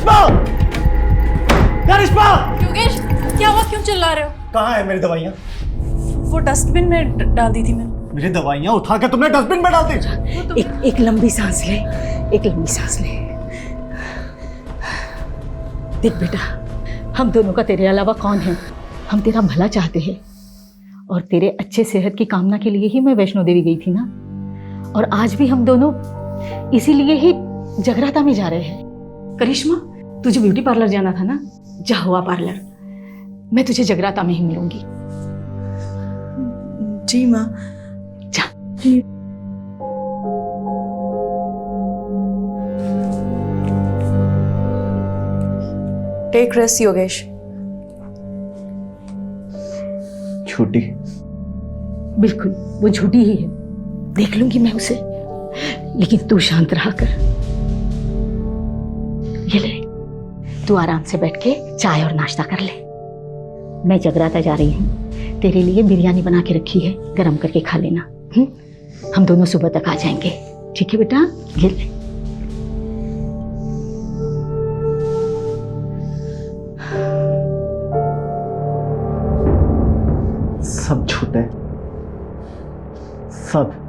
करिश्मा, करिश्मा! योगेश, क्या हुआ? क्यों चिल्ला रहे हो? कहाँ है मेरी दवाइयाँ? वो डस्टबिन में डाल दी थी मैंने। मेरी दवाइयाँ उठा के तुमने डस्टबिन में डाल दी? एक लंबी सांस ले, एक लंबी सांस ले। देख बेटा, हम दोनों का तेरे अलावा कौन है? हम तेरा भला चाहते हैं और तेरे अच्छे सेहत की कामना के लिए ही मैं वैष्णो देवी गई थी ना। और आज भी हम दोनों इसीलिए ही जगराता में जा रहे हैं। करिश्मा, तुझे ब्यूटी पार्लर जाना था ना, जा हुआ पार्लर। मैं तुझे जगराता में ही मिलूंगी। जी माँ। जा। Take rest Yogesh. छुट्टी? बिल्कुल, वो झूठी ही है। देख लूंगी मैं उसे, लेकिन तू शांत रहा कर। ये ले, तू आराम से बैठ के चाय और नाश्ता कर ले। मैं जगराता जा रही हूँ, तेरे लिए बिरयानी बना के रखी है, गरम करके खा लेना। हम दोनों सुबह तक आ जाएंगे, ठीक है बेटा? ये ले। सब झूठ है, सब।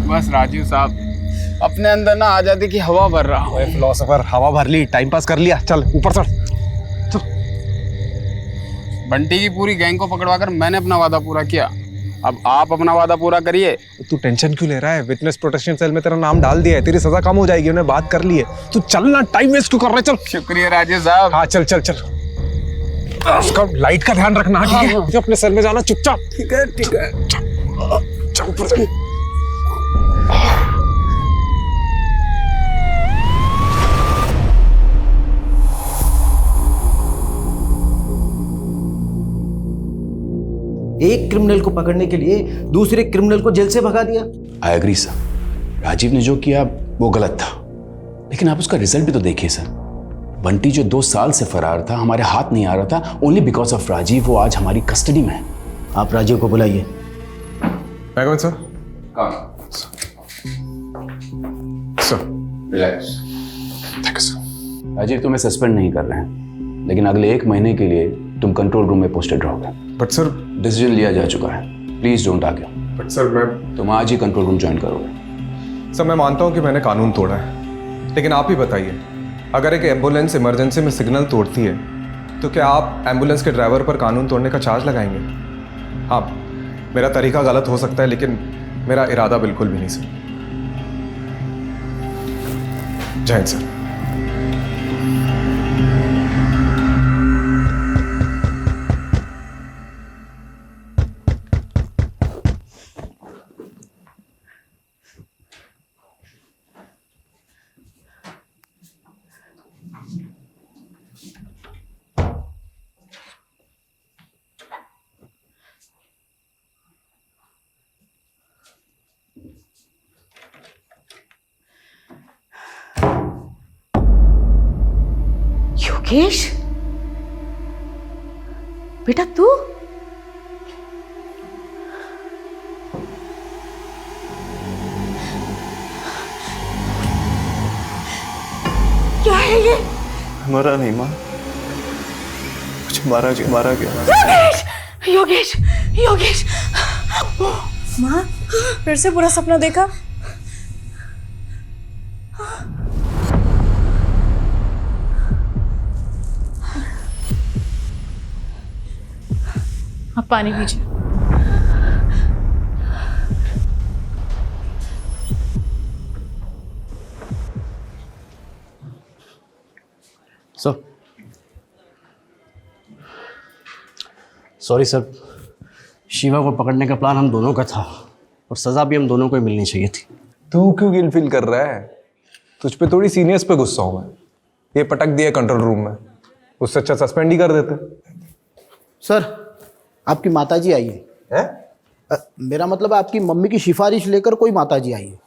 बस राजीव साहब, अपने अंदर ना आजादी की हवा भर रहा हूँ। फिलोसोफर, हवा भर ली, टाइम पास कर लिया, चल ऊपर चढ़। बंटी की पूरी गैंग को पकड़वाकर मैंने अपना वादा पूरा किया, अब आप अपना वादा पूरा करिए। तू टेंशन क्यों ले रहा है? विटनेस प्रोटेक्शन सेल में तेरा नाम डाल दिया है, तेरी सजा कम हो जाएगी, उन्हें बात कर ली है। तू चलना, टाइम वेस्ट क्यों कर रहा है? चल। शुक्रिया राजीव साहब। हाँ चल चल चल। उसका लाइट का ध्यान रखना, ठीक है? अपने सेल में जाना चुपचाप। ठीक है ठीक है। चल ऊपर चल। एक क्रिमिनल को पकड़ने के लिए दूसरे क्रिमिनल को जेल से भगा दिया। आई एग्री सर, राजीव ने जो किया वो गलत था, लेकिन आप उसका रिजल्ट भी तो देखिए सर। बंटी जो 2 साल से फरार था, हमारे हाथ नहीं आ रहा था, ओनली बिकॉज ऑफ राजीव वो आज हमारी कस्टडी में है। आप राजीव को बुलाइए। Sir. Sir relax. Thank you sir. Rajiv तुम्हें सस्पेंड नहीं कर रहे हैं, लेकिन अगले 1 महीने के लिए तुम कंट्रोल रूम में पोस्टेड रहोगे। बट सर, डिसीजन लिया जा चुका है, please don't argue. But sir मैं तुम आज ही कंट्रोल रूम ज्वाइन करोगे। सर मैं मानता हूँ कि मैंने कानून तोड़ा है, लेकिन आप ही बताइए, अगर एक एम्बुलेंस इमरजेंसी में सिग्नल तोड़ती है तो क्या आप एम्बुलेंस के ड्राइवर पर कानून तोड़ने का चार्ज लगाएंगे? हाँ, मेरा तरीका गलत हो सकता है, लेकिन मेरा इरादा बिल्कुल भी नहीं सर। जय हिंद सर। योगेश, बेटा तू? है ये? मरा नहीं माँ, कुछ मारा गया। योगेश, योगेश, योगेश। माँ, फिर से बुरा सपना देखा? आप पानी पीजिए। सॉरी सर, शिवा को पकड़ने का प्लान हम दोनों का था और सज़ा भी हम दोनों को ही मिलनी चाहिए थी। तू क्यों गिल्ट फील कर रहा है? तुझ पे थोड़ी सीनियर्स पे गुस्सा हूं मैं। ये पटक दिया कंट्रोल रूम में, उससे अच्छा सस्पेंड ही कर देते। सर, आपकी माताजी आई है। मेरा मतलब आपकी मम्मी की सिफारिश लेकर कोई माताजी आई है।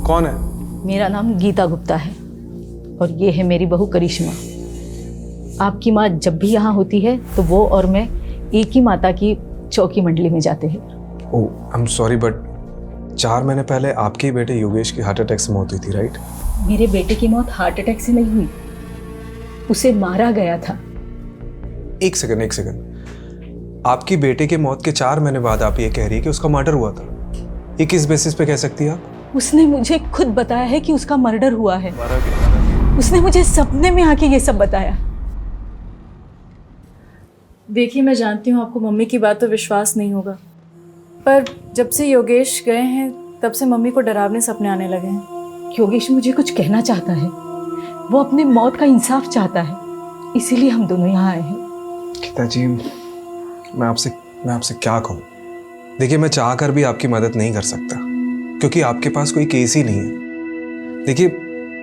कौन है? मेरा नाम गीता गुप्ता है और ये है मेरी बहू करिश्मा। आपकी माँ जब भी यहाँ होती है तो वो और मैं एक ही माता की चौकी मंडली में जाते हैं। ओह, आई एम सॉरी बट 4 महीने पहले आपके ही बेटे योगेश की हार्ट अटैक से मौत हुई थी, राइट? मेरे बेटे की मौत हार्ट अटैक से नहीं हुई, उसे मारा गया था। एक सेकंड। आपकी बेटे के मौत के 4 महीने बाद आप ये कह रही है कि उसका मर्डर हुआ था। ये किस बेसिस पे कह सकती है आप? उसने मुझे खुद बताया है कि उसका मर्डर हुआ है। उसने मुझे सपने में आके ये सब बताया। देखिए, मैं जानती हूँ आपको मम्मी की बात पर विश्वास नहीं होगा, पर जब से योगेश गए हैं तब से मम्मी को डरावने सपने आने लगे हैं। योगेश मुझे कुछ कहना चाहता है, वो अपने मौत का इंसाफ चाहता है, इसीलिए हम दोनों यहाँ आए हैं। गीता जी, मैं आपसे क्या कहूँ? देखिए, मैं चाह कर भी आपकी मदद नहीं कर सकता क्योंकि आपके पास कोई केस ही नहीं है। देखिए,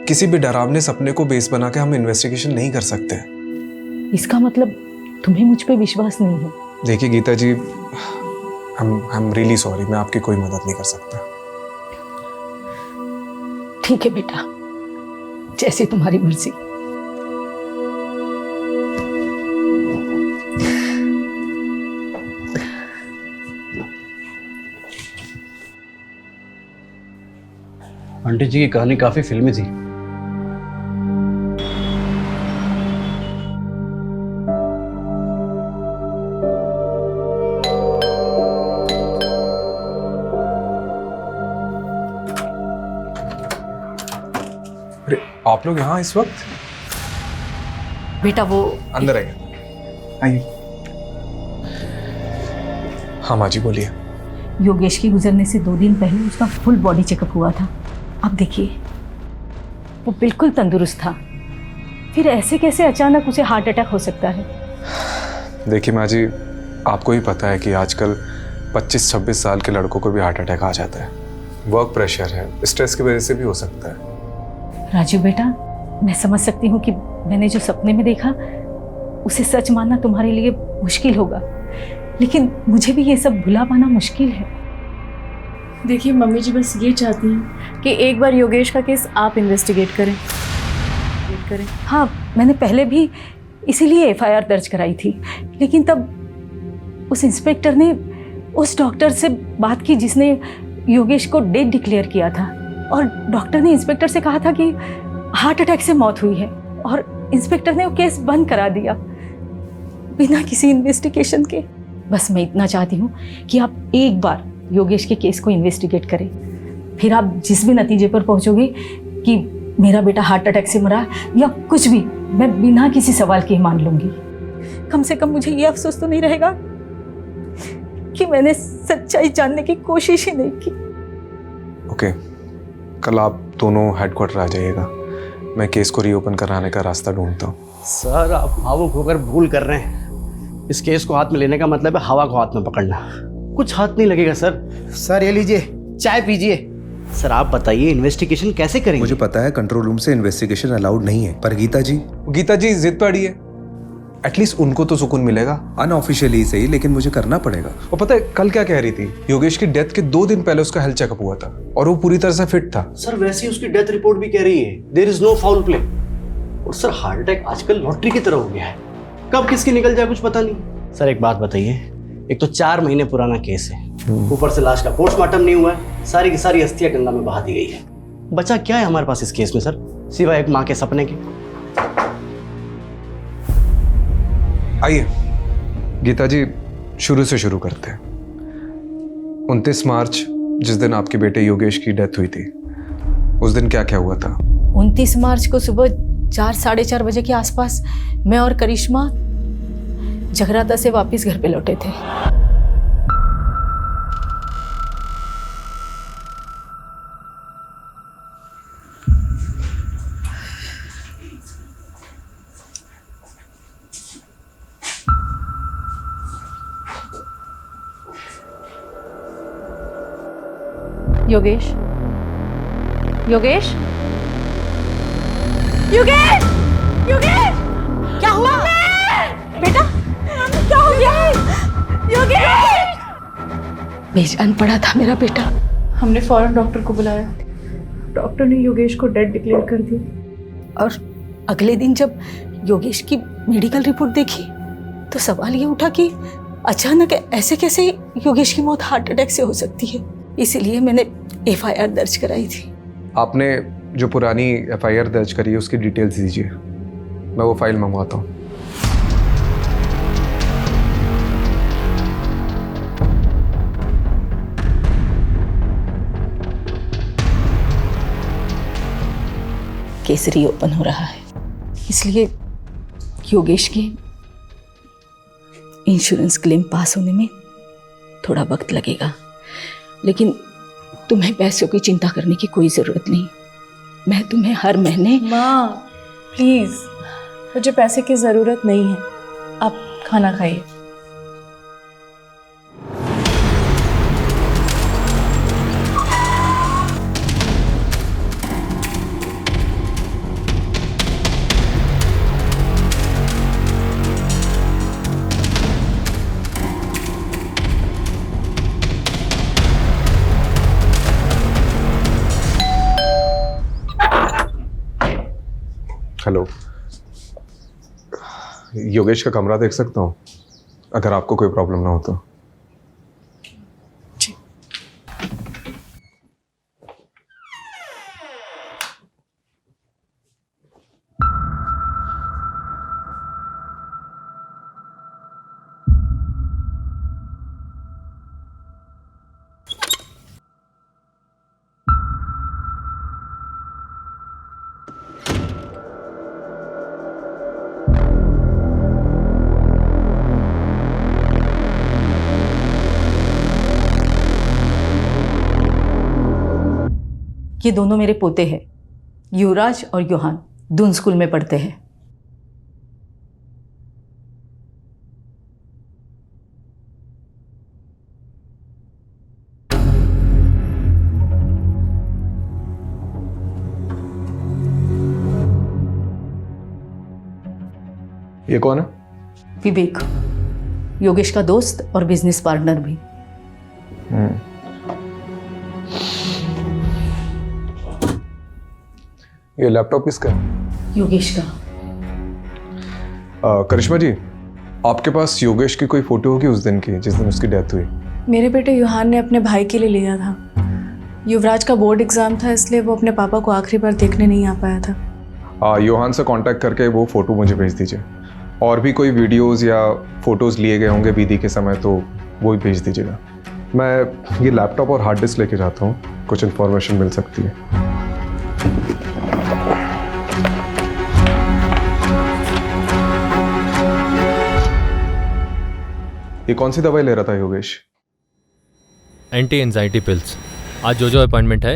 किसी भी डरावने सपने को बेस बना के हम इन्वेस्टिगेशन नहीं कर सकते। इसका मतलब तुम्हें मुझ पे विश्वास नहीं है? देखिए गीता जी, आई एम रियली सॉरी, मैं आपकी कोई मदद नहीं कर सकता। ठीक है बेटा, जैसे तुम्हारी मर्जी। आंटी जी की कहानी काफी फिल्मी थी। अरे आप लोग यहाँ इस वक्त? बेटा वो अंदर आइए। हाँ माँ जी बोलिए। योगेश की गुजरने से 2 दिन पहले उसका फुल बॉडी चेकअप हुआ था। अब देखिए, वो बिल्कुल तंदुरुस्त था, फिर ऐसे कैसे अचानक उसे हार्ट अटैक हो सकता है? देखिए माँ जी, आपको ही पता है कि आजकल 25-26 साल के लड़कों को भी हार्ट अटैक आ जाता है। वर्क प्रेशर है, स्ट्रेस की वजह से भी हो सकता है। राजू बेटा, मैं समझ सकती हूँ कि मैंने जो सपने में देखा उसे सच मानना तुम्हारे लिए मुश्किल होगा, लेकिन मुझे भी ये सब भुला पाना मुश्किल है। देखिए, मम्मी जी बस ये चाहती हैं कि एक बार योगेश का केस आप इन्वेस्टिगेट करें। हाँ, मैंने पहले भी इसीलिए FIR दर्ज कराई थी, लेकिन तब उस इंस्पेक्टर ने उस डॉक्टर से बात की जिसने योगेश को डेड डिक्लेयर किया था, और डॉक्टर ने इंस्पेक्टर से कहा था कि हार्ट अटैक से मौत हुई है, और इंस्पेक्टर ने वो केस बंद करा दिया बिना किसी इन्वेस्टिगेशन के। बस मैं इतना चाहती हूँ कि आप एक बार योगेश के केस को इन्वेस्टिगेट करें, फिर आप जिस भी नतीजे पर पहुँचोगे कि मेरा बेटा हार्ट अटैक से मरा या कुछ भी, मैं बिना किसी सवाल के मान लूँगी। कम से कम मुझे ये अफसोस तो नहीं रहेगा कि मैंने सच्चाई जानने की कोशिश ही नहीं की। ओके, कल आप दोनों हेडक्वार्टर आ जाइएगा, मैं केस को रीओपन कराने का रास्ता ढूंढता हूँ। सर, आप भावुक होकर भूल कर रहे हैं। इस केस को हाथ में लेने का मतलब है हवा को हाथ में पकड़ना। कुछ हाथ नहीं लगेगा सर। सर ये लीजिए, चाय पीजिए। सर आप बताइए, इन्वेस्टिगेशन कैसे करेंगे? मुझे पता है कंट्रोल रूम से इन्वेस्टिगेशन अलाउड नहीं है, पर गीता जी जिद पे अड़ी है, एटलीस्ट उनको तो सुकून मिलेगा। अनऑफिशियली सही, लेकिन मुझे करना पड़ेगा। वो पता है कल क्या कह रही थी? योगेश की डेथ के 2 दिन पहले उसका हेल्थ चेकअप हुआ था और वो पूरी तरह से फिट था। सर वैसे ही उसकी डेथ रिपोर्ट भी कह रही है there is no foul play. और सर हार्ट अटैक आजकल लॉटरी की तरह हो गया है, कब किसकी निकल जाए कुछ पता नहीं। सर एक बात बताइए, एक तो 4 महीने पुराना केस है, ऊपर से लाश का पोस्टमार्टम नहीं हुआ है, सारी की सारी अस्थियां गंगा में बहा दी गई है। बचा क्या है हमारे पास इस केस में सर? सिवाय एक माँ के सपने के। आइए गीता जी, शुरू से शुरू करते हैं। 29 मार्च जिस दिन आपके बेटे योगेश की डेथ हुई थी, उस दिन क्या क्या हुआ था? 29 मार्च को सुबह 4 साढ़े 4 बजे के आसपास मैं और करिश्मा जगराता से वापस घर पे लौटे थे। योगेश, योगेश, योगेश, योगेश, क्या हुआ बेटा? क्या हो गया? योगेश! बेजान पड़ा था मेरा बेटा। हमने फौरन डॉक्टर को बुलाया। डॉक्टर ने योगेश को डेड डिक्लेयर कर दिया। और अगले दिन जब योगेश की मेडिकल रिपोर्ट देखी तो सवाल ये उठा कि अचानक ऐसे कैसे योगेश की मौत हार्ट अटैक से हो सकती है। इसीलिए मैंने FIR दर्ज कराई थी। आपने जो पुरानी FIR दर्ज करी है उसकी डिटेल्स दीजिए, मैं वो फाइल मंगवाता हूँ। केस रीओपन हो रहा है, इसलिए योगेश के इंश्योरेंस क्लेम पास होने में थोड़ा वक्त लगेगा, लेकिन तुम्हें पैसों की चिंता करने की कोई ज़रूरत नहीं। मैं तुम्हें हर महीने। माँ प्लीज़, मुझे पैसे की ज़रूरत नहीं है, आप खाना खाइए। हेलो, योगेश का कमरा देख सकता हूँ अगर आपको कोई प्रॉब्लम ना हो तो? जी। ये दोनों मेरे पोते हैं, युवराज और योहान, दून स्कूल में पढ़ते हैं। ये कौन है? विवेक, योगेश का दोस्त और बिजनेस पार्टनर भी। ये लैपटॉप किसका है? योगेश का। करिश्मा जी, आपके पास योगेश की कोई फोटो होगी उस दिन की जिस दिन उसकी डेथ हुई? मेरे बेटे युहान ने अपने भाई के लिए लिया था। युवराज का बोर्ड एग्जाम था, इसलिए वो अपने पापा को आखिरी बार देखने नहीं आ पाया था। योहान से कांटेक्ट करके वो फोटो मुझे भेज दीजिए। और भी कोई वीडियोस या फोटोज़ लिए गए होंगे विधि के समय तो वो भी भेज दीजिएगा। मैं ये लैपटॉप और हार्ड डिस्क लेके जाता हूँ, कुछ इन्फॉर्मेशन मिल सकती है। ये कौन सी दवाई ले रहा था योगेश? Anti anxiety pills. आज जो अपॉइंटमेंट है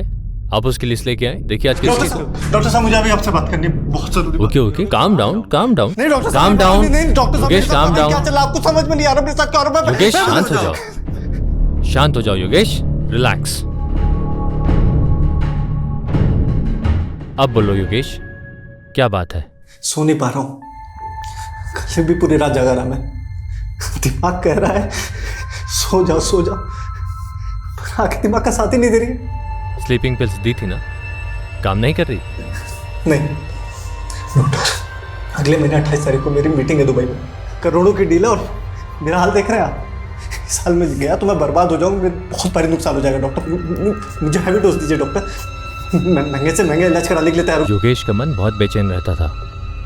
आप उसकी लिस्ट लेके आए। देखिए आज की डॉक्टर साहब मुझे अभी आपसे बात करनी है, बहुत जरूरी। Okay okay, calm down calm down. नहीं डॉक्टर काम डाउन। नहीं डॉक्टर साहब, योगेश काम डाउन। क्या चला आपको समझ में नहीं आ रहा मेरे साथ क्या हो रहा है? योगेश शांत हो जाओ, शांत हो जाओ योगेश, रिलैक्स। अब बोलो योगेश, क्या बात है? सो नहीं पा रहा हूँ, कल भी पूरी रात जागा रहा मैं। दिमाग कह रहा है सो जाओ सो जाओ, पर आखिर दिमाग का साथ ही नहीं दे रही। स्लीपिंग पिल्स दी थी ना, काम नहीं कर रही? नहीं डॉक्टर, अगले महीने 28 तारीख को मेरी मीटिंग है दुबई में। करोड़ों की डील है और मेरा हाल देख रहे हैं आप। इस साल में गया तो मैं बर्बाद हो जाऊंगा, मेरे बहुत भारी नुकसान हो जाएगा। डॉक्टर मुझे हैवी डोज दीजिए डॉक्टर। मैं महंगे से महंगा इलाज कराने के लिए तैयार हूँ। योगेश का मन बहुत बेचैन रहता था।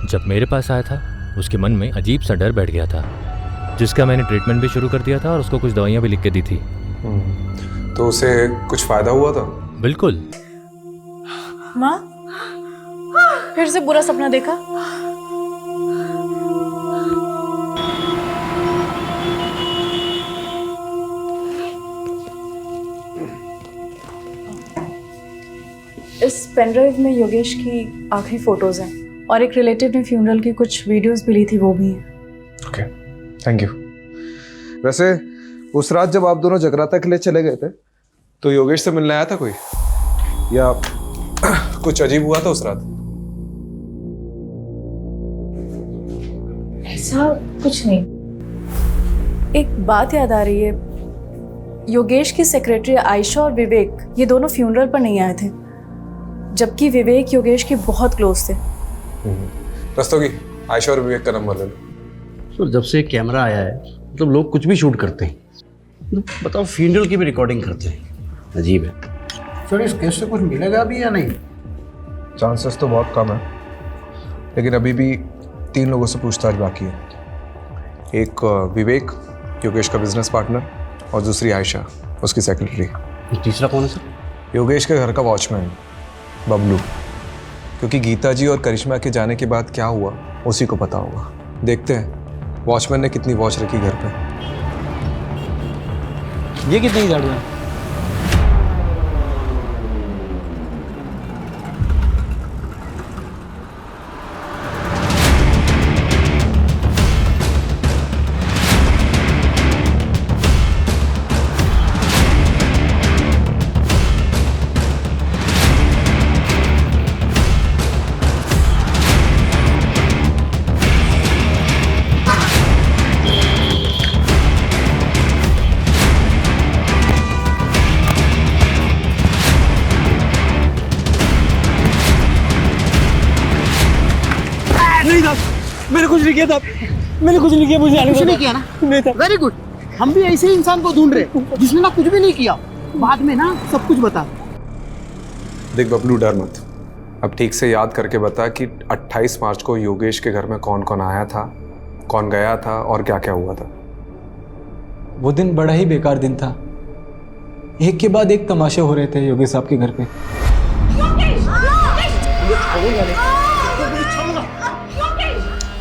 जब मेरे पास आया था उसके मन में अजीब सा डर बैठ गया था, जिसका मैंने ट्रीटमेंट भी शुरू कर दिया था और उसको कुछ दवाइयाँ भी लिख के दी थी। तो उसे कुछ फायदा हुआ था? बिल्कुल। माँ, फिर से बुरा सपना देखा? इस पेनड्राइव में योगेश की आखिरी फोटोज हैं और एक रिलेटिव ने फ्यूनरल की कुछ वीडियोस भी ली थी, वो भी हैं। Okay, thank you. वैसे उस रात जब आप दोनों जगराता के लिए चले गए थे तो योगेश से मिलने आया था कोई, या कुछ अजीब हुआ था उस रात? ऐसा कुछ नहीं। एक बात याद आ रही है, योगेश की सेक्रेटरी आयशा और विवेक ये दोनों फ्यूनरल पर नहीं आए थे, जबकि विवेक योगेश के बहुत क्लोज थे। रस्तोगी, आयशा और विवेक का नंबर ले लो। सर जब से कैमरा आया है मतलब लोग कुछ भी शूट करते हैं, बताओ फ्यूनरल की भी रिकॉर्डिंग करते हैं, अजीब है। सर इस केस से कुछ मिलेगा भी या नहीं? चांसेस तो बहुत कम है, लेकिन अभी भी 3 लोगों से पूछताछ बाकी है। एक विवेक, योगेश का बिजनेस पार्टनर, और दूसरी आयशा, उसकी सेक्रेटरी। तीसरा कौन है सर? योगेश के घर का वॉचमैन बबलू, क्योंकि गीता जी और करिश्मा के जाने के बाद क्या हुआ उसी को पता होगा। देखते हैं वॉचमैन ने कितनी वॉच रखी घर पे। ये कितनी गाड़ियाँ? मैंने कुछ नहीं किया था, मैंने कुछ नहीं किया, मुझे कुछ नहीं किया ना? नहीं था। वेरी गुड, हम भी ऐसे ही इंसान को ढूंढ रहे जिसने ना कुछ भी नहीं किया, बाद में ना सब कुछ बता। देख बबलू, डर मत, अब ठीक से याद करके बता कि 28 मार्च को योगेश के घर में कौन कौन आया था, कौन गया था और क्या क्या हुआ था। वो दिन बड़ा ही बेकार दिन था, एक के बाद एक तमाशे हो रहे थे योगेश साहब के घर पे।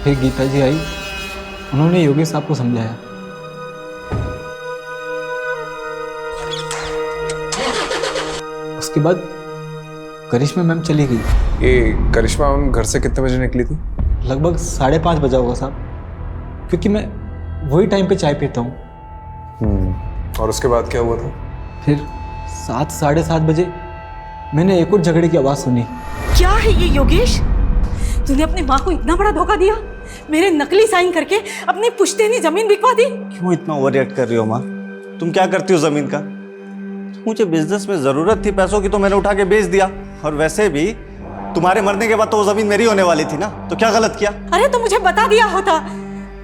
फिर गीता जी आई, उन्होंने योगेश साहब को समझाया। उसके बाद करिश्मा मैम चली गई। ये करिश्मा मैम घर से कितने बजे निकली थी? लगभग 5:30 बजा होगा साहब, क्योंकि मैं वही टाइम पे चाय पीता हूँ। और उसके बाद क्या हुआ था? फिर 7 साढ़े 7 बजे मैंने एक और झगड़े की आवाज़ सुनी। क्या है ये योगेश? तूने अपनी माँ को इतना बड़ा धोखा दिया, मेरे नकली साइन करके अपनी पुश्तैनी जमीन बिकवा दी। क्यों इतना ओवर रिएक्ट कर रही हो माँ? तुम क्या करती हो जमीन का? मुझे बिजनेस में जरूरत थी पैसों की तो मैंने उठा के बेच दिया, और वैसे भी तुम्हारे मरने के बाद तो वो जमीन मेरी होने वाली थी ना, तो क्या गलत किया? अरे तो मुझे बता दिया होता,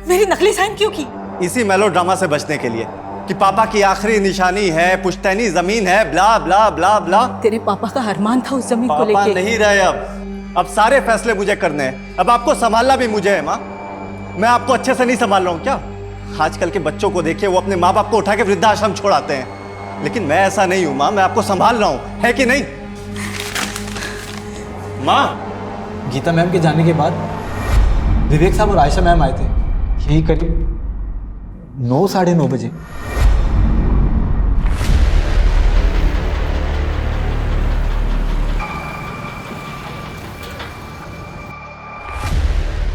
मेरी नकली साइन क्यों की? इसी मेलोड्रामा से बचने के लिए कि पापा की आखिरी निशानी है, पुश्तैनी जमीन है, ब्ला ब्ला ब्ला ब्ला। तेरे पापा का अरमान था उस जमीन को पापा लेके। नहीं रहे अब सारे फैसले मुझे करने हैं, अब आपको संभालना भी मुझे है माँ। मैं आपको अच्छे से नहीं संभाल रहा हूँ क्या? आजकल के बच्चों को देखिए, वो अपने माँ बाप को उठा के वृद्धाश्रम छोड़ाते हैं, लेकिन मैं ऐसा नहीं हूँ माँ, मैं आपको संभाल रहा हूँ, है कि नहीं माँ? गीता मैम के जाने के बाद विवेक साहब और आयशा मैम आए थे, यही करीब 9 साढ़े 9 बजे।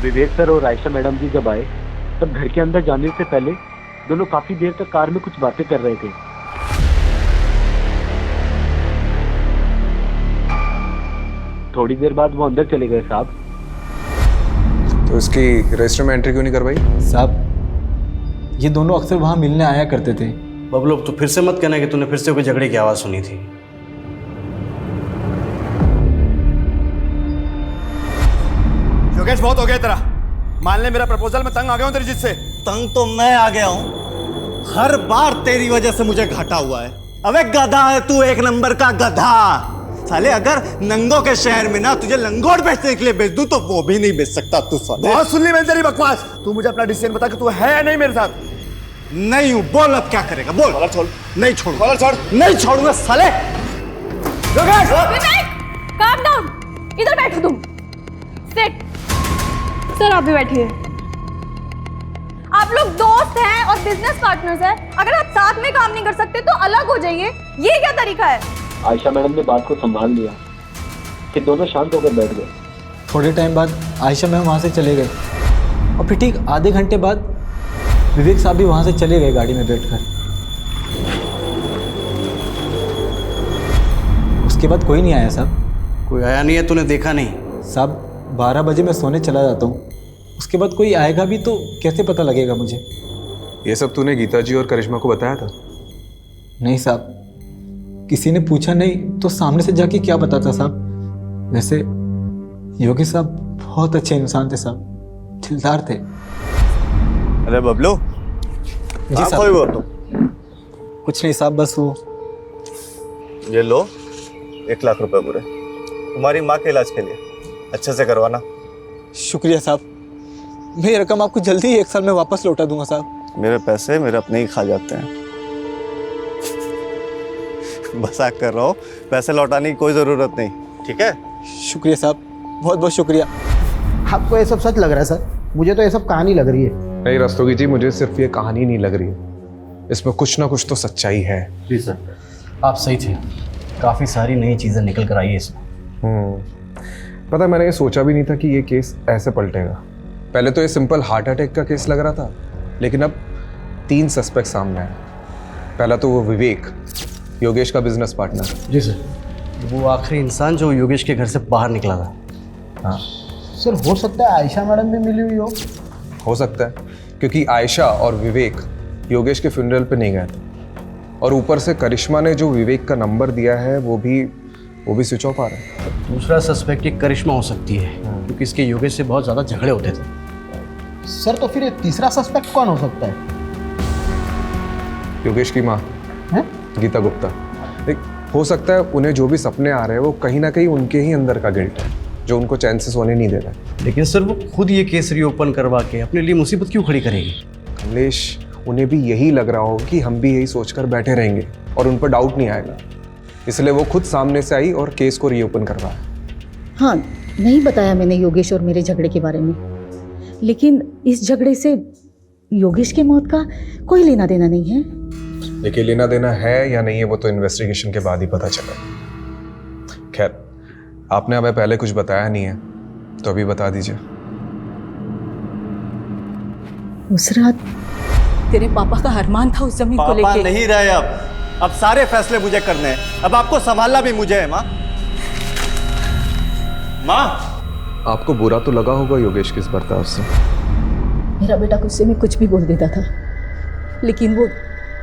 विवेक सर और आयशा मैडम जी जब आए तब घर के अंदर जाने से पहले दोनों काफी देर तक कार में कुछ बातें कर रहे थे। थोड़ी देर बाद वो अंदर चले गए साहब। तो इसकी रजिस्टर में एंट्री क्यों नहीं करवाई? साहब ये दोनों अक्सर वहाँ मिलने आया करते थे। बबलू तो फिर से मत कहना कि तूने फिर से कोई झगड़े की आवाज़ सुनी थी। योगेश बहुत हो गया तेरा, मान ले मेरा प्रपोजल, मैं तंग आ गया हूँ तेरी जिद से। तंग तो मैं आ गया हूँ, हर बार तेरी वजह से मुझे घाटा हुआ है। अबे गधा है तू, एक नंबर का गधा। साले अगर नंगों के शहर में ना तुझे लंगोट बेचने के लिए भेज दूं तो वो भी नहीं बेच सकता तू साले। बहुत सुन ली मैंने तेरी बकवास। तू मुझे अपना डिसीजन बता कि तू है या नहीं मेरे साथ। नहीं हूं, बोल अब क्या करेगा बोल। कॉलर छोड़। नहीं छोड़, कॉलर छोड़। नहीं छोड़ूंगा साले। काम डाउन, इधर बैठो तुम। सिट। सर आप भी बैठिए। आप लोग दोस्त हैं और बिजनेस पार्टनर्स हैं। अगर आप साथ में काम नहीं कर सकते तो अलग हो जाइए। ये क्या तरीका है? आयशा मैडम ने बात को संभाल लिया, फिर दोनों शांत होकर बैठ गए। थोड़े टाइम बाद आयशा मैम वहाँ से चले गए और फिर ठीक आधे घंटे बाद विवेक साहब भी वहाँ से चले गए गाड़ी में बैठकर। उसके बाद कोई नहीं आया साहब। कोई आया नहीं है? तूने देखा नहीं? साहब 12 बजे मैं सोने चला जाता हूँ, उसके बाद कोई आएगा भी तो कैसे पता लगेगा मुझे? ये सब तूने गीता जी और करिश्मा को बताया था? नहीं साहब, किसी ने पूछा नहीं तो सामने से जाके क्या बताता साहब। वैसे योगी साहब बहुत अच्छे इंसान थे साहब, दिलदार थे। अरे बबलू, जी साहब। कोई वो तो कुछ नहीं साहब, बस वो। ये लो 1 लाख रुपए पूरे तुम्हारी माँ के इलाज के लिए, अच्छे से करवाना। शुक्रिया साहब, मैं ये रकम आपको जल्दी ही 1 साल में वापस लौटा दूंगा साहब। मेरे पैसे मेरे अपने ही खा जाते हैं। मजाक कर रहा हूँ, पैसे लौटाने की कोई जरूरत नहीं, ठीक है? शुक्रिया साहब, बहुत बहुत शुक्रिया। आपको ये सब सच लग रहा है सर? मुझे तो ये सब कहानी लग रही है। नहीं रस्तोगी जी, मुझे सिर्फ ये कहानी नहीं लग रही है, इसमें कुछ ना कुछ तो सच्चाई है। जी सर, आप सही थे। काफ़ी सारी नई चीज़ें निकल कर आई है इसमें। पता है, मैंने ये सोचा भी नहीं था कि ये केस ऐसे पलटेगा। पहले तो ये सिंपल हार्ट अटैक का केस लग रहा था, लेकिन अब 3 सस्पेक्ट सामने आए। पहला तो वो विवेक, योगेश का बिजनेस पार्टनर। जी सर, वो आखिरी इंसान जो योगेश के घर से बाहर निकला था। हाँ सर, हो सकता है आयशा मैडम भी मिली हुई हो सकता है, क्योंकि आयशा और विवेक योगेश के फ्यूनरल पे नहीं गए थे, और ऊपर से करिश्मा ने जो विवेक का नंबर दिया है वो भी स्विच ऑफ आ रहा है। दूसरा सस्पेक्ट एक करिश्मा हो सकती है, क्योंकि इसके योगेश से बहुत ज़्यादा झगड़े होते थे। सर। तो फिर ये तीसरा सस्पेक्ट कौन हो सकता है? योगेश की माँ गीता गुप्ता। देख, हो सकता है उन्हें जो भी सपने आ रहे हैं वो कहीं ना कहीं उनके ही अंदर का गिल्ट है जो उनको चैन से सोने नहीं दे रहा है। लेकिन सर, वो खुद ये केस रीओपन करवा के अपने लिए मुसीबत क्यों खड़ी करेगी? कमलेश, उन्हें भी यही लग रहा हो कि हम भी यही सोचकर बैठे रहेंगे और उन पर डाउट नहीं आएगा, इसलिए वो खुद सामने से आई और केस को रीओपन करवाया। हाँ, नहीं बताया मैंने योगेश और मेरे झगड़े के बारे में, लेकिन इस झगड़े से योगेश की मौत का कोई लेना देना नहीं है। देखिए, लेना देना है या नहीं है वो तो इन्वेस्टिगेशन के बाद ही पता चला। खैर, आपने हमें पहले कुछ बताया नहीं है तो अभी बता दीजिए। उस रात तेरे पापा का अरमान था उस जमीन को पापा लेके। नहीं रहे अब सारे फैसले मुझे करने हैं। अब आपको संभालना भी मुझे है। माँ, आपको बुरा तो लगा होगा योगेश किस बर्ताव से। मेरा बेटा गुस्से में कुछ भी बोल देता था, लेकिन वो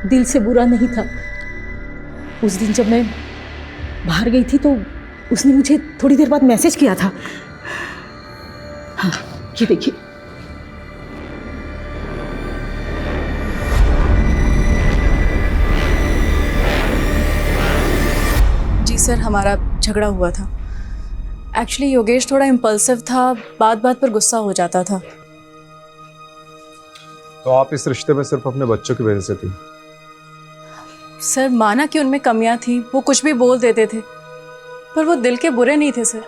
दिल से बुरा नहीं था। उस दिन जब मैं बाहर गई थी तो उसने मुझे थोड़ी देर बाद मैसेज किया था। हाँ, ये देखिए। जी सर, हमारा झगड़ा हुआ था। एक्चुअली योगेश थोड़ा इम्पल्सिव था, बात बात पर गुस्सा हो जाता था। तो आप इस रिश्ते में सिर्फ अपने बच्चों की वजह से थी? सर, माना कि उनमें कमियां थी, वो कुछ भी बोल देते थे, पर वो दिल के बुरे नहीं थे सर।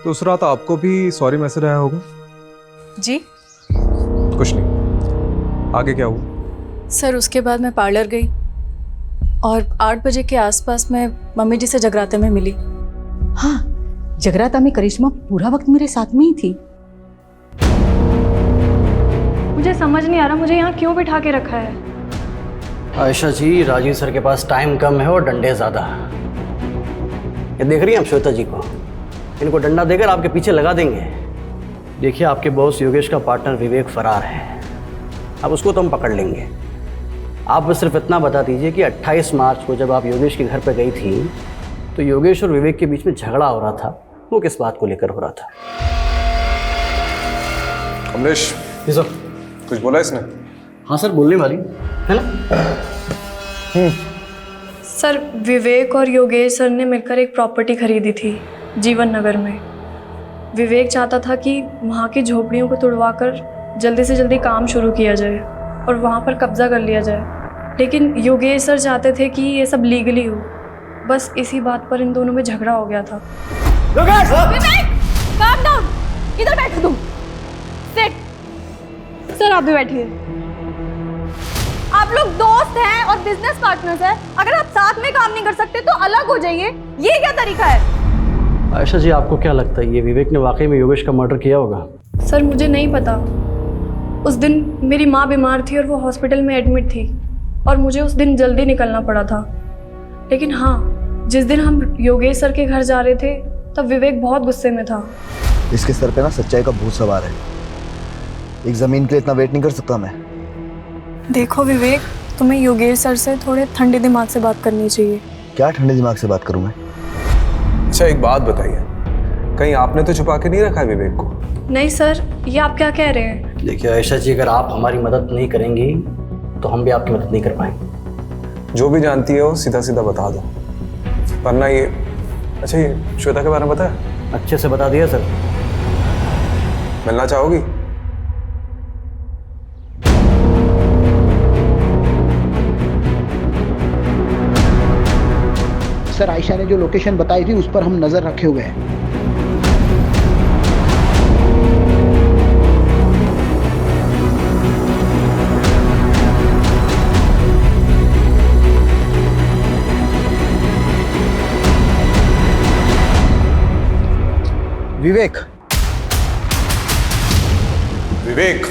तो उस रात आपको भी सॉरी मैसेज आया होगा? जी कुछ नहीं, आगे क्या हुआ? सर, उसके बाद मैं पार्लर गई और 8 बजे के आसपास मैं मम्मी जी से जगराते में मिली। हाँ, जगराता में करिश्मा पूरा वक्त मेरे साथ में ही थी। मुझे समझ नहीं आ रहा मुझे यहाँ क्यों बिठा के रखा है। आयशा जी, राजीव सर के पास टाइम कम है और डंडे ज़्यादा। ये देख रही हैं आप श्वेता जी को? इनको डंडा देकर आपके पीछे लगा देंगे। देखिए, आपके बॉस योगेश का पार्टनर विवेक फरार है। अब उसको तो हम पकड़ लेंगे। आप बस सिर्फ इतना बता दीजिए कि 28 मार्च को जब आप योगेश के घर पर गई थी तो योगेश और विवेक के बीच में झगड़ा हो रहा था, वो किस बात को लेकर हो रहा था? कमलेश जी सर। कुछ बोला इसने? हाँ सर, बोलने वाली है ना। सर विवेक और योगेश सर ने मिलकर एक प्रॉपर्टी खरीदी थी जीवन नगर में। विवेक चाहता था कि वहाँ की झोपड़ियों को तुड़वाकर जल्दी से जल्दी काम शुरू किया जाए और वहाँ पर कब्जा कर लिया जाए, लेकिन योगेश सर चाहते थे कि ये सब लीगली हो। बस इसी बात पर इन दोनों में झगड़ा हो गया था। विवेक, calm down, इधर बैठो तुम। सिट। सर आप भी बैठिए। आप लोग दोस्त हैं और बिजनेस पार्टनर्स हैं। अगर आप साथ में काम नहीं कर सकते तो अलग हो जाइए। ये क्या तरीका है? आयशा जी, आपको क्या लगता है ये विवेक ने वाकई में योगेश का मर्डर किया होगा? सर मुझे नहीं पता। उस दिन मेरी माँ बीमार थी और वो हॉस्पिटल में एडमिट थी और मुझे उस दिन जल्दी निकलना पड़ा था। लेकिन हाँ, जिस दिन हम योगेश सर के घर जा रहे थे तब विवेक बहुत गुस्से में था। इसके सर पे ना सच्चाई का भूत सवार है। एक जमीन के लिए इतना वेट नहीं कर सकता मैं। देखो विवेक, तुम्हें योगेश सर से थोड़े ठंडे दिमाग से बात करनी चाहिए। क्या ठंडे दिमाग से बात करूं मैं? अच्छा एक बात बताइए, कहीं आपने तो छुपा के नहीं रखा है विवेक को? नहीं सर, ये आप क्या कह रहे हैं? देखिए आयशा जी, अगर आप हमारी मदद नहीं करेंगी तो हम भी आपकी मदद नहीं कर पाएंगे। जो भी जानती है वो सीधा सीधा बता दो, वरना ये। अच्छा ये श्वेता के बारे में पता है? अच्छे से बता दिया सर। मिलना चाहोगी? सर आयशा ने जो लोकेशन बताई थी उस पर हम नजर रखे हुए हैं। विवेक, विवेक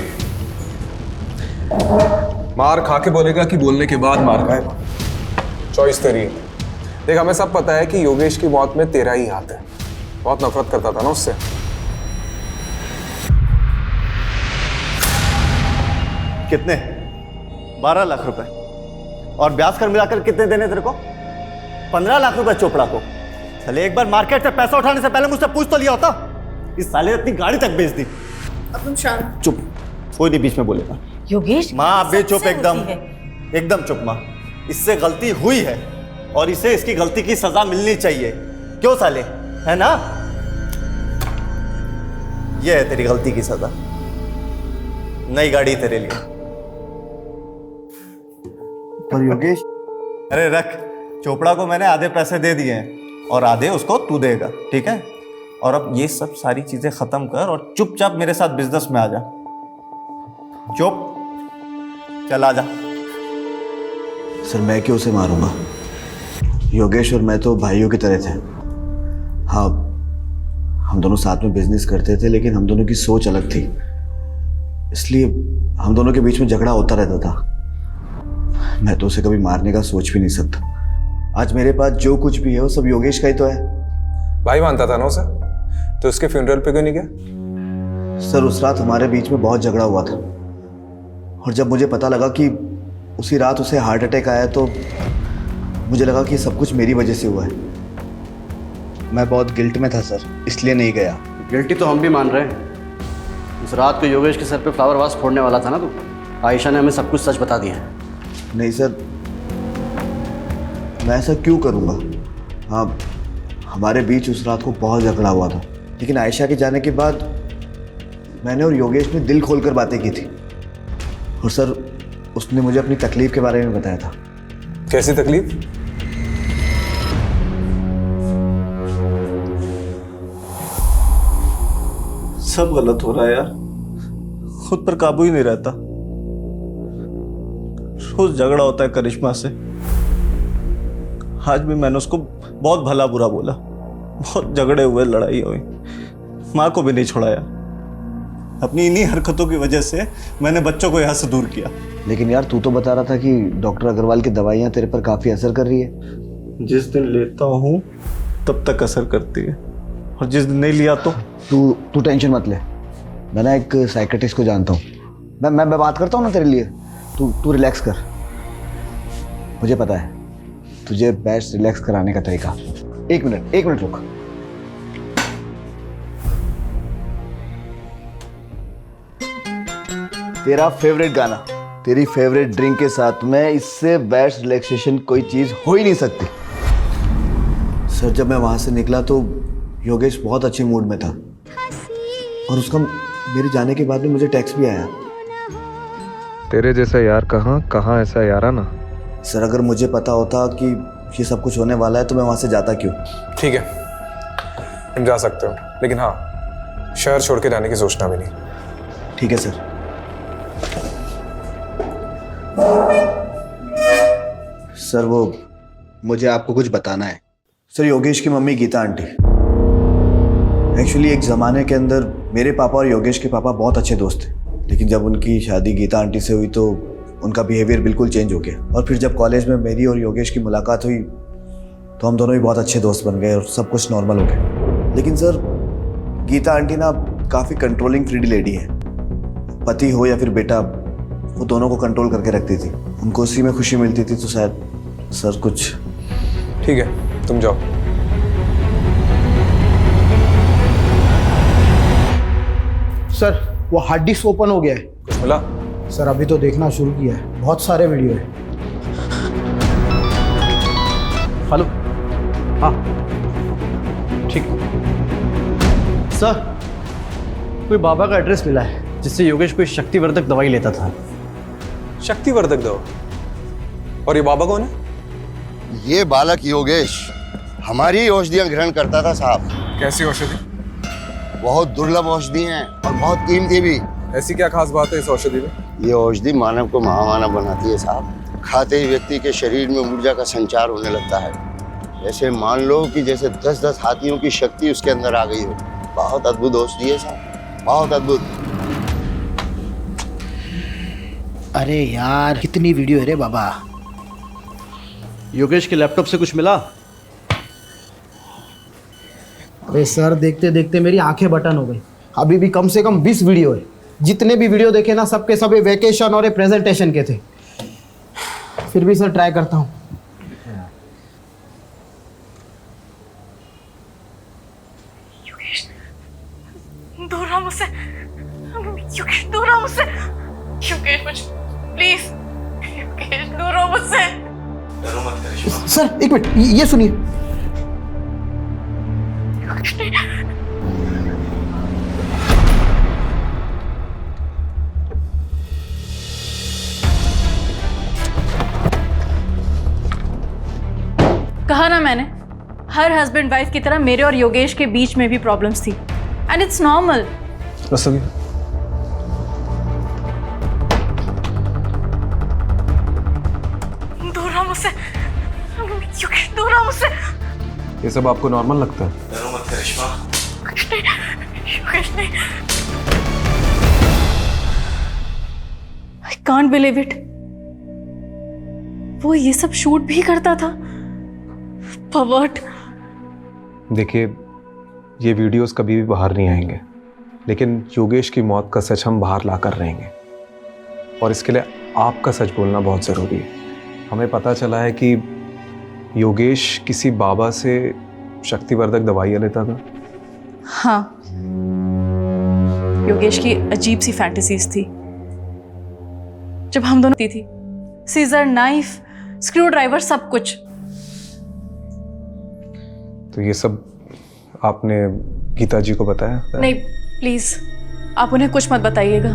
मार खा के बोलेगा कि बोलने के बाद मार खाएगा? चॉइस तेरी है। देख, हमें सब पता है कि योगेश की मौत में तेरा ही हाथ है। बहुत नफरत करता था ना उससे। कितने? 12 लाख रुपए। और ब्याज कर मिलाकर कितने देने तेरे को? 15 लाख रुपए चोपड़ा को। चले एक बार मार्केट से पैसा उठाने से पहले मुझसे पूछ तो लिया होता। इस साले ने अपनी गाड़ी तक बेच दी। अब तुम शांत। चुप, कोई नहीं बीच में बोलेगा। योगेश माँ आप भी चुप, एकदम चुप माँ। इससे गलती हुई है और इसे इसकी गलती की सजा मिलनी चाहिए। क्यों साले, है ना? ये है तेरी गलती की सजा। नई गाड़ी तेरे लिए। पर योगेश, अरे रख, चोपड़ा को मैंने आधे पैसे दे दिए हैं और आधे उसको तू देगा, ठीक है? और अब ये सब सारी चीजें खत्म कर और चुपचाप मेरे साथ बिजनेस में आ जा। चुप, चल आ जा। सर मैं क्यों उसे मारूंगा? योगेश और मैं तो भाइयों की तरह थे। हाँ, हम दोनों साथ में बिजनेस करते थे, लेकिन हम दोनों की सोच अलग थी, इसलिए हम दोनों के बीच में झगड़ा होता रहता था। मैं तो उसे कभी मारने का सोच भी नहीं सकता। आज मेरे पास जो कुछ भी है वो सब योगेश का ही तो है। भाई मानता था ना उसे, तो उसके फ्यूनरल पे क्यों नहीं गया? सर उस रात हमारे बीच में बहुत झगड़ा हुआ था और जब मुझे पता लगा कि उसी रात उसे हार्ट अटैक आया तो मुझे लगा कि सब कुछ मेरी वजह से हुआ है। मैं बहुत गिल्ट में था सर, इसलिए नहीं गया। गिल्टी तो हम भी मान रहे हैं। उस रात को योगेश के सर पे फ्लावर वास फोड़ने वाला था ना तू। आयशा ने हमें सब कुछ सच बता दिया है। नहीं सर, मैं ऐसा क्यों करूँगा? हाँ, हमारे बीच उस रात को बहुत झगड़ा हुआ था, लेकिन आयशा के जाने के बाद मैंने और योगेश ने दिल खोलकर बातें की थी और सर उसने मुझे अपनी तकलीफ के बारे में बताया था। कैसी तकलीफ? सब गलत हो रहा है यार, खुद पर काबू ही नहीं रहता। रोज झगड़ा होता है करिश्मा से। आज भी मैंने उसको बहुत भला बुरा बोला, बहुत झगड़े हुए, लड़ाई हुई, माँ को भी नहीं छोड़ाया। अपनी इन्हीं हरकतों की वजह से मैंने बच्चों को यहाँ से दूर किया। लेकिन यार तू तो बता रहा था कि डॉक्टर अग्रवाल की दवाइयाँ तेरे पर काफ़ी असर कर रही है। जिस दिन लेता हूँ तब तक असर करती है और जिस दिन नहीं लिया तो। तू टेंशन मत ले, मैं ना एक साइकेट्रिस्ट को जानता हूँ। मैं बात करता हूँ ना तेरे लिए। तू रिलैक्स कर, मुझे पता है तुझे बेस्ट रिलैक्स कराने का तरीका। एक मिनट रुक। तेरा फेवरेट गाना तेरी फेवरेट ड्रिंक के साथ में इससे बेस्ट रिलैक्सेशन कोई चीज़ हो ही नहीं सकती। सर जब मैं वहाँ से निकला तो योगेश बहुत अच्छे मूड में था और उसका मेरे जाने के बाद में मुझे टेक्स्ट भी आया। तेरे जैसा यार कहाँ ऐसा यार आना। सर अगर मुझे पता होता कि ये सब कुछ होने वाला है तो मैं वहाँ से जाता क्यों। ठीक है, तुम जा सकते हो, लेकिन हाँ शहर छोड़ के जाने की सोचना भी नहीं। ठीक है सर। सर वो मुझे आपको कुछ बताना है। सर योगेश की मम्मी गीता आंटी, एक्चुअली एक ज़माने के अंदर मेरे पापा और योगेश के पापा बहुत अच्छे दोस्त थे, लेकिन जब उनकी शादी गीता आंटी से हुई तो उनका बिहेवियर बिल्कुल चेंज हो गया। और फिर जब कॉलेज में मेरी और योगेश की मुलाकात हुई तो हम दोनों भी बहुत अच्छे दोस्त बन गए और सब कुछ नॉर्मल हो गया। लेकिन सर गीता आंटी ना काफ़ी कंट्रोलिंग फ्रीडी लेडी है। पति हो या फिर बेटा, वो दोनों को कंट्रोल करके रखती थी। उनको उसी में खुशी मिलती थी। तो शायद सर कुछ। ठीक है तुम जाओ। सर वो हार्ड डिस्क ओपन हो गया है। कुछ मिला? सर अभी तो देखना शुरू किया है, बहुत सारे वीडियो है। हेलो, हाँ ठीक। सर कोई बाबा का एड्रेस मिला है जिससे योगेश कोई शक्तिवर्धक दवाई लेता था। शक्तिवर्धक दवा? और ये बाबा कौन है? ये बालक योगेश हमारी औषधियां ग्रहण करता था साहब। कैसी औषधि? बहुत दुर्लभ औषधि हैं और बहुत कीमती भी। ऐसी क्या खास बात है इस औषधि में? ये औषधि मानव को महामानव बनाती है साहब। खाते ही व्यक्ति के शरीर में ऊर्जा का संचार होने लगता है। ऐसे मान लो कि जैसे 10-10 हाथियों की शक्ति उसके अंदर आ गई हो। बहुत अद्भुत औषधि है साहब, बहुत अद्भुत। अरे यार कितनी वीडियो है रे बाबा। योगेश के लैपटॉप से कुछ मिला? अरे सर देखते देखते मेरी आंखें बटन हो गई। अभी भी कम से कम 20 वीडियो है। जितने भी वीडियो देखे ना सबके सब वेकेशन और प्रेजेंटेशन के थे। फिर भी सर ट्राई करता हूँ। दूर रहो मुझसे, योगेश दूर रहो मुझसे, योगेश मुझे प्लीज, योगेश दूर रहो मुझसे। सर एक मिनट ये सुनिए। कहा ना मैंने, हर हस्बैंड वाइफ की तरह मेरे और योगेश के बीच में भी प्रॉब्लम्स थी एंड इट्स नॉर्मल। दूर रहो मुझसे, योगेश दूर रहो मुझसे। ये सब आपको नॉर्मल लगता है? डरो मत करिश्मा। योगेश नहीं। I can't believe it। वो ये सब शूट भी करता था। परवर्ट। देखिए ये वीडियोस कभी भी बाहर नहीं आएंगे, लेकिन योगेश की मौत का सच हम बाहर ला कर रहेंगे और इसके लिए आपका सच बोलना बहुत ज़रूरी है। हमें पता चला है कि योगेश किसी बाबा से शक्तिवर्धक दवाइयाँ लेता था। हाँ, योगेश की अजीब सी फैंटेसीज थी। जब हम दोनों थी सीजर, नाइफ, स्क्रू ड्राइवर, सब कुछ। तो ये सब आपने गीता जी को बताया? नहीं प्लीज, आप उन्हें कुछ मत बताइएगा,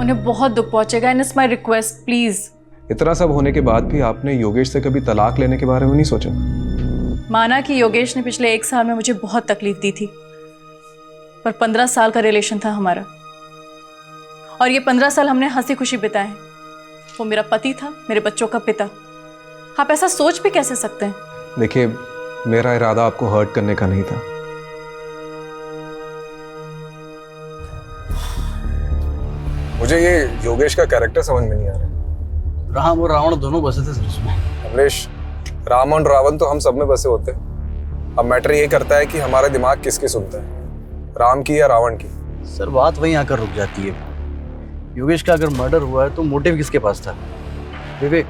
उन्हें बहुत दुख पहुंचेगा and it's my request please. इतना सब होने के बाद भी आपने योगेश से कभी तलाक लेने के बारे में नहीं सोचा? माना कि योगेश ने पिछले 1 साल में मुझे बहुत तकलीफ दी थी, पर 15 साल का रिलेशन था हमारा और ये 15 साल हमने हंसी खुशी बिताए। वो मेरा पति था, मेरे बच्चों का पिता। आप ऐसा सोच भी कैसे सकते हैं? देखिए मेरा इरादा आपको हर्ट करने का नहीं था। मुझे ये योगेश का कैरेक्टर समझ में नहीं आ रहा। राम और रावण दोनों बसे थे सर उसमें। कमलेश, राम और रावण तो हम सब में बसे होते हैं। अब मैटर ये करता है कि हमारा दिमाग किसकी सुनता है, राम की या रावण की। सर बात वहीं आकर रुक जाती है। योगेश का अगर मर्डर हुआ है तो मोटिव किसके पास था? विवेक,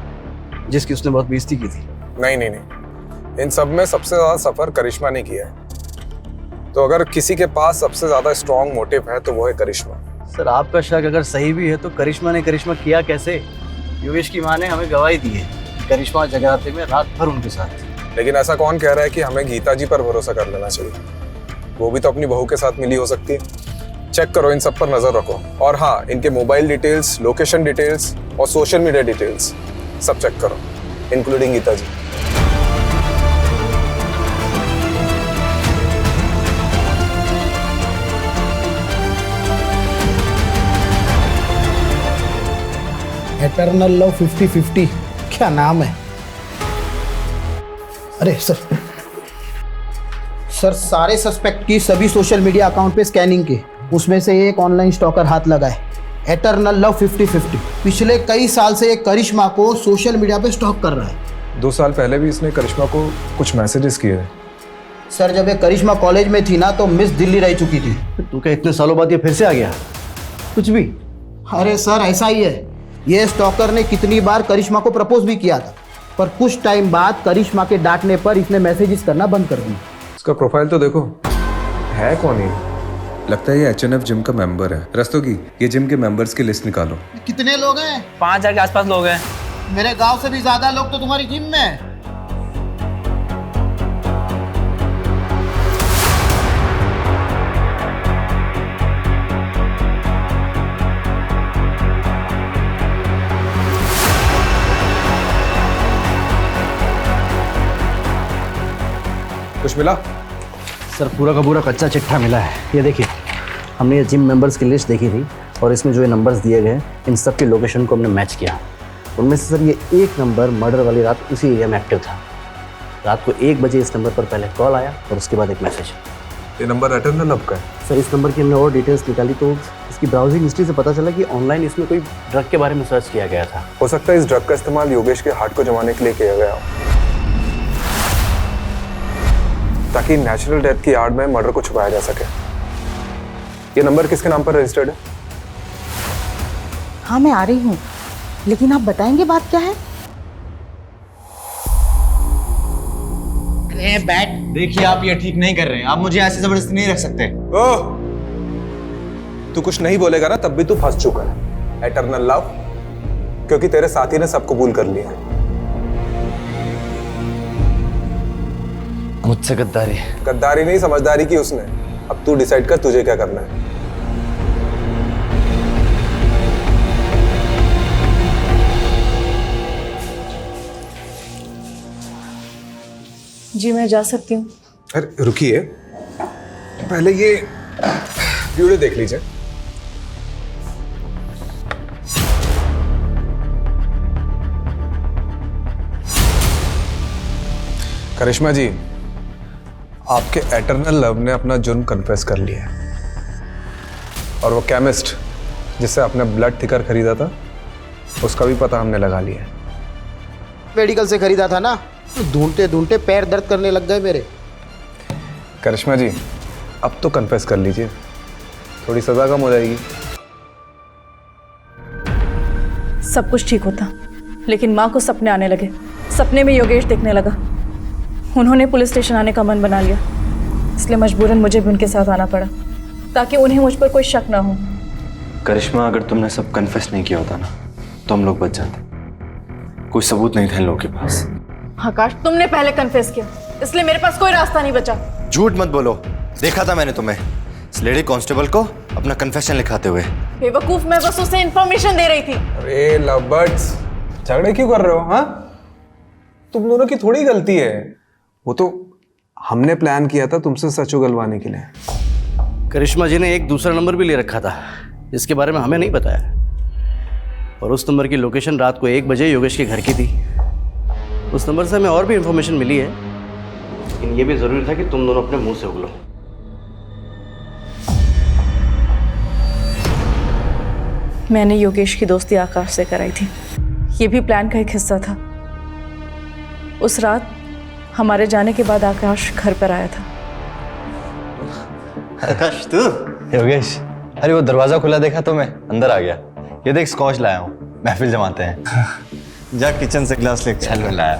जिसकी उसने बहुत बेइज्जती की थी। नहीं नहीं नहीं, इन सब में सबसे ज्यादा सफर करिश्मा ने किया है। तो अगर किसी के पास सबसे ज्यादा स्ट्रॉन्ग मोटिव है तो वो है करिश्मा। सर आपका शक अगर सही भी है तो करिश्मा ने करिश्मा किया कैसे? योगेश की माँ ने हमें गवाही दी है कि करिश्मा जगराते में रात भर उनके साथ थी। लेकिन ऐसा कौन कह रहा है कि हमें गीता जी पर भरोसा कर लेना चाहिए? वो भी तो अपनी बहू के साथ मिली हो सकती है। चेक करो, इन सब पर नजर रखो। और हाँ, इनके मोबाइल डिटेल्स, लोकेशन डिटेल्स और सोशल मीडिया डिटेल्स सब चेक करो, इंक्लूडिंग गीता जी। एटर्नल लव 50-50 क्या नाम है? अरे सर सारे सस्पेक्ट की सभी सोशल मीडिया अकाउंट पे स्कैनिंग की, उसमें से एक ऑनलाइन स्टॉकर हाथ लगा है। एटर्नल लव 50-50 पिछले कई साल से एक करिश्मा को सोशल मीडिया पे स्टॉक कर रहा है। 2 साल पहले भी इसने करिश्मा को कुछ मैसेजेस किए थे। सर जब ये करिश्मा कॉलेज में थी ना तो मिस दिल्ली रह चुकी थी। तू क्या इतने सालों बाद ये फिर से आ गया? कुछ भी? अरे सर ऐसा ही है, ये स्टॉकर ने कितनी बार करिश्मा को प्रपोज भी किया था, पर कुछ टाइम बाद करिश्मा के डांटने पर इसने मैसेजेस करना बंद कर दिया। इसका प्रोफाइल तो देखो, है कौन ये? लगता है ये HNF जिम का मेंबर है। रस्तोगी, ये जिम के मेंबर्स की लिस्ट निकालो। कितने लोग हैं? 5000 के आसपास लोग हैं। मेरे गांव से भी ज्यादा लोग तो तुम्हारी जिम में हैं। कुछ मिला? सर पूरा का पूरा कच्चा चिट्ठा मिला है। ये देखिए, हमने ये जिम मेंबर्स की लिस्ट देखी थी और इसमें जो ये नंबर्स दिए गए इन सब के लोकेशन को हमने मैच किया। उनमें से सर ये एक नंबर मर्डर वाली रात उसी एरिया में एक्टिव था। रात को 1 बजे इस नंबर पर पहले कॉल आया और उसके बाद एक मैसेज। ये नंबर एटर्नल लव का है? सर इस नंबर की हमने और डिटेल्स निकाली तो इसकी ब्राउजिंग हिस्ट्री से पता चला कि ऑनलाइन इसमें कोई ड्रग के बारे में सर्च किया गया था। हो सकता है इस ड्रग का इस्तेमाल योगेश के हार्ट को जमाने के लिए किया गया हो, ताकि नेचुरल डेथ की आड़ में मर्डर को छुपाया जा सके। ये नंबर किसके नाम पर रजिस्टर्ड है? हाँ मैं आ रही हूँ, लेकिन आप बताएंगे बात क्या है? अरे बैठ, देखिए आप ये ठीक नहीं कर रहे हैं। आप मुझे ऐसे जबरदस्ती नहीं रख सकते। ओह, तू कुछ नहीं बोलेगा ना तब भी तू फंस चुका है। एटर्नल लव, क्योंकि तेरे साथी ने सब कबूल कर लिया। मुझसे गद्दारी? गद्दारी नहीं, समझदारी की उसने। अब तू डिसाइड कर तुझे क्या करना है। जी मैं जा सकती हूँ। अरे रुकिए, पहले ये वीडियो देख लीजिए। करिश्मा जी, आपके एटर्नल लव ने अपना जुर्म कन्फेस कर लिया है और वो केमिस्ट जिससे आपने ब्लड थिकर खरीदा था उसका भी पता हमने लगा लिया है। मेडिकल से खरीदा था ना, तो ढूंढते ढूंढते पैर दर्द करने लग गए मेरे। करिश्मा जी, अब तो कन्फेस कर लीजिए, थोड़ी सजा कम हो जाएगी। सब कुछ ठीक होता, लेकिन माँ को सपने आने लगे। सपने में योगेश देखने लगा। उन्होंने पुलिस स्टेशन आने का मन बना लिया, इसलिए मजबूरन मुझे भी उनके साथ आना पड़ा ताकि उन्हें मुझ पर कोई शक ना हो। करिश्मा, अगर तुमने सब कन्फेस नहीं किया होता ना तो हम लोग बच जाते। कोई सबूत नहीं था इन लोगों के पास। आकाश, तुमने पहले कन्फेस किया, इसलिए मेरे पास कोई रास्ता नहीं बचा। झूठ मत बोलो, देखा था मैंने तुम्हें इस लेडी कांस्टेबल को अपना कन्फेशन लिखाते हुए। बेवकूफ, मैं बस उसे इन्फॉर्मेशन दे रही थी। अरे लवबर्ड्स, झगड़े क्यों कर रहे हो? हाँ, तुम दोनों की थोड़ी गलती है। वो तो हमने प्लान किया था तुमसे सच उगलवाने के लिए। करिश्मा जी ने एक दूसरा नंबर भी ले रखा था जिसके बारे में हमें नहीं बताया, और उस नंबर की लोकेशन रात को 1 बजे योगेश के घर की थी। उस नंबर से हमें और भी इंफॉर्मेशन मिली है, लेकिन ये भी जरूरी था कि तुम दोनों अपने मुंह से उगलो। मैंने योगेश की दोस्ती आकाश से कराई थी, ये भी प्लान का एक हिस्सा था। उस रात हमारे जाने के बाद आकाश घर पर आया था। आकाश तू? योगेश, अरे वो दरवाजा खुला देखा तो मैं अंदर आ गया। ये देख स्कॉच लाया हूँ, महफिल जमाते हैं। जा किचन से ग्लास लेके चल लाया।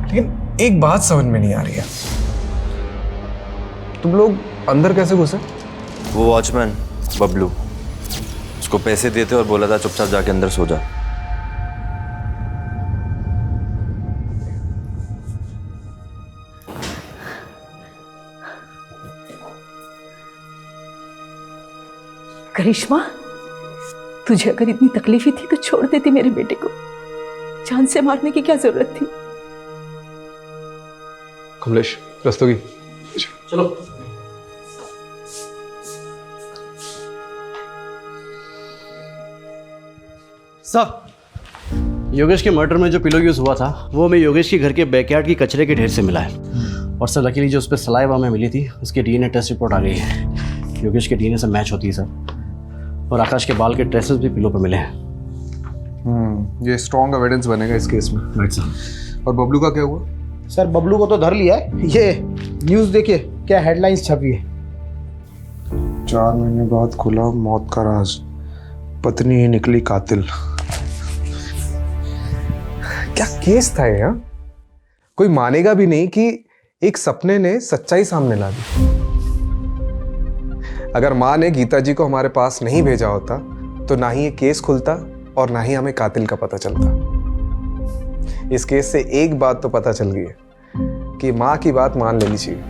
लेकिन एक बात समझ में नहीं आ रही है, तुम लोग अंदर कैसे घुसे? वो वॉचमैन बबलू, उसको पैसे देते और बोला था चुपचाप जाके अंदर सो जा। करिश्मा, तुझे अगर इतनी तकलीफ ही थी तो छोड़ देती मेरे बेटे को, जान से मारने की क्या जरूरत थी? कमलेश, रस्तोगी, चलो। सर, योगेश के मर्डर में जो पिलो यूज हुआ था वो हमें योगेश के घर के बैकयार्ड की कचरे के ढेर से मिला है। और सर लकीली जो उस पर सलाइवा में मिली थी उसकी डीएनए टेस्ट रिपोर्ट आ गई है। योगेश के डीएनए से मैच होती है सर। और आकाश के बाल के ट्रेसेस भी पिलो पर मिले हैं। ये स्ट्रॉन्ग एविडेंस बनेगा इस केस में। Right sir. और बबलू का क्या हुआ? सर बबलू को तो धर लिया है। ये न्यूज़ देखिए क्या हेडलाइंस छपी है। 4 महीने बाद खुला मौत का राज, पत्नी ही निकली कातिल। क्या केस था ये? कोई मानेगा भी नहीं कि एक सपने ने सच्चाई सामने ला दी। अगर माँ ने गीता जी को हमारे पास नहीं भेजा होता तो ना ही ये केस खुलता और ना ही हमें कातिल का पता चलता। इस केस से एक बात तो पता चल गई है कि माँ की बात मान लेनी चाहिए।